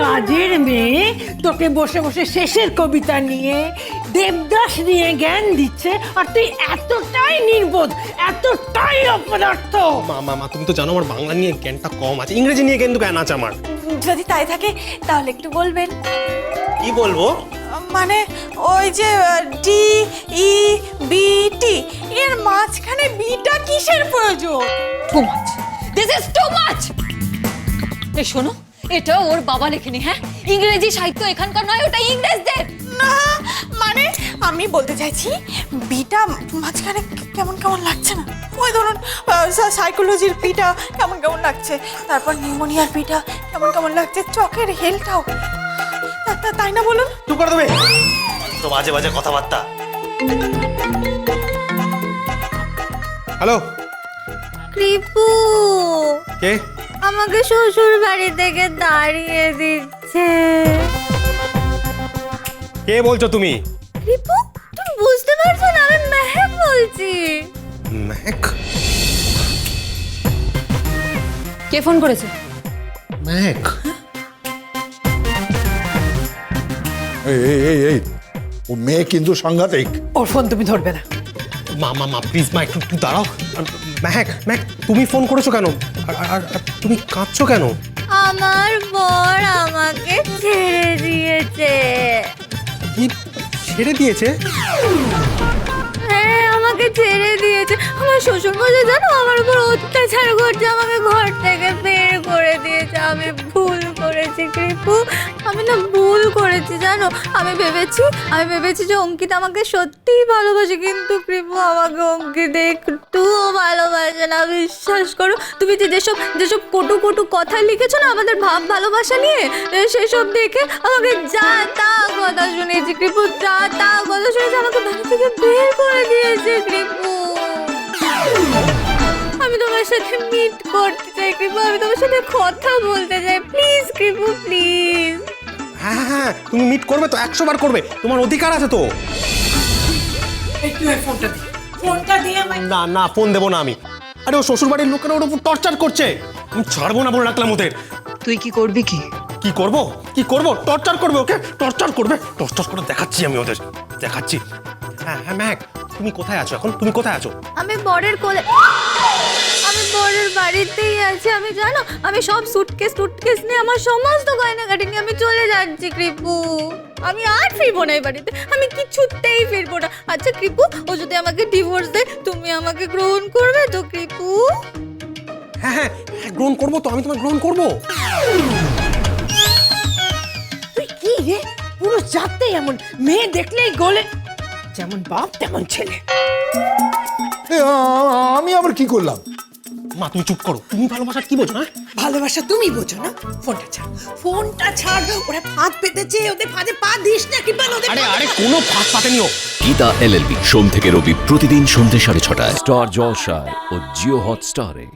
কাজের মেয়ে তোকে বসে বসে শেষের কবিতা নিয়ে দেবদাস নিয়ে জ্ঞান দিচ্ছে, আর তুই এতটাই নির্বোধ, এতটাই অপদার্থ। মা তুমি তো জানো আমার বাংলা নিয়ে জ্ঞানটা কম আছে, ইংরেজি নিয়ে কিন্তু জ্ঞান আছে আমার। যদি তাই থাকে তাহলে একটু বলবেন। কি বলবো? মানে ওই যে ডি ই বি টি, এর মাঝখানে বিটা কিসের প্রয়োজন? Too much, this is too much. এই শোনো, এটা ওর বাবা লেখেনি। হ্যাঁ, ইংরেজি সাহিত্য এখানকার নয়, ওটা ইংরেজদের। না মানে আমি বলতে চাইছি বিটা মাঝখানে কেমন কেমন লাগছে না? ওই ধরুন সাইকোলজির পিটা কেমন কেমন লাগছে, তারপর নিউমোনিয়ার পিটা কেমন কেমন লাগছে, চকের হেলটাও, তাই না বলুন? চুপ করে দেবে তো বাজে বাজে কথাবার্তা। হ্যালো, কৃপু কে? আমাকে শ্বশুর বাড়ি থেকে দাঁড়িয়ে দিচ্ছে। কে বলছো তুমি? কৃপু, তুমি বুঝতে পারছো না? আমি মেহেক বলছি। মেহেক? কে ফোন করেছে? মেহেক? এই এই এই এই ও মেয়ে কিন্তু সাংঘাতিক। ওর ফোন তুমি ধরবে না। মা প্লিজ মা, একটু দাঁড়াও। মেহেক, তুমি ফোন করেছো কেন? আর তুমি কাঁদছো কেন? আমার বর আমাকে ছেড়ে দিয়েছে। কি ছেড়ে দিয়েছে? হ্যাঁ, আমাকে ছেড়ে দিয়েছে। আমার শ্বশুর মশাই জানো আমার উপর অত্যাচার করছে, আমাকে ঘর থেকে বের করে দিয়েছে। আমি ভুল করেছি কৃপু, আমি না ভুল করেছি জানো। আমি ভেবেছি যে অঙ্কিতা আমাকে সত্যিই ভালোবাসে, কিন্তু কৃপু আমাকে অঙ্কিতা একটুও ভালোবাসে না। বিশ্বাস করো, তুমি যে যেসব কটু কথা লিখেছো না আমাদের ভালোবাসা নিয়ে, সেসব দেখে আমাকে যা তা কথা শুনেছি কৃপু, যা তা কথা শুনেছি, আমাকে বাড়ি থেকে বের করে দিয়েছে কৃপু। আমি তোমার সাথে মিট করতে চাই কৃপু, আমি তোমার সাথে কথা বলতে চাই, প্লিজ কৃপু প্লিজ। হ্যাঁ, তুমি মিট করবে তো, 100 বার করবে, তোমার অধিকার আছে তো। একটু ফোনটা দিয়ে আমায়। না ফোন দেবো না আমি। আরে ও শ্বশুর বাড়ির লোকেরা ওর উপর টর্চার করছে, আমি ছাড়বো না বলে রাখলাম ওদের। তুই কি করবি? কি করবো? টর্চার করবে, ওকে টর্চার করে দেখাচ্ছি আমি ওদের, দেখাচ্ছি। হ্যাঁ ম্যাক, তুমি কোথায় আছো এখন? তুমি কোথায় আছো? আমি বরের বাড়িতেই আছি। আমি জানো, আমি সব সুটকেস নিয়ে, আমার সমস্ত গয়নাগাটি নিয়ে আমি চলে যাচ্ছি কৃপু। আমি আর ফিরবো না এই বাড়িতে, আমি কিছুতেই ফিরবো না। আচ্ছা কৃপু, ও যদি আমাকে ডিভোর্স দেয়, তুমি আমাকে গ্রহণ করবে তো কৃপু? হ্যাঁ গ্রহণ করবো তো, আমি তোমায় গ্রহণ করবো। তুই কি রে, পুরো জাতটাই এমন, মেয়ে দেখলেই গলে, যেমন বাপ তেমন ছেলে। আমি আবার কি করলাম? মা তুমি চুপ করো, তুমি ভালোবাসা কি বোঝো? হ্যাঁ, ভালোবাসা তুমি বোঝো না। ফোনটা ছাড়, ওরা ফাঁদ পেতেছে, ওদের ফাঁদে পা দিস না। কি বল ওদের? আরে কোনো ফাঁস পাতেনিও। গীতা LLB সোম থেকে রবি প্রতিদিন সন্ধ্যে 6:30টায় স্টার জলসায় ও জিও হটস্টারে।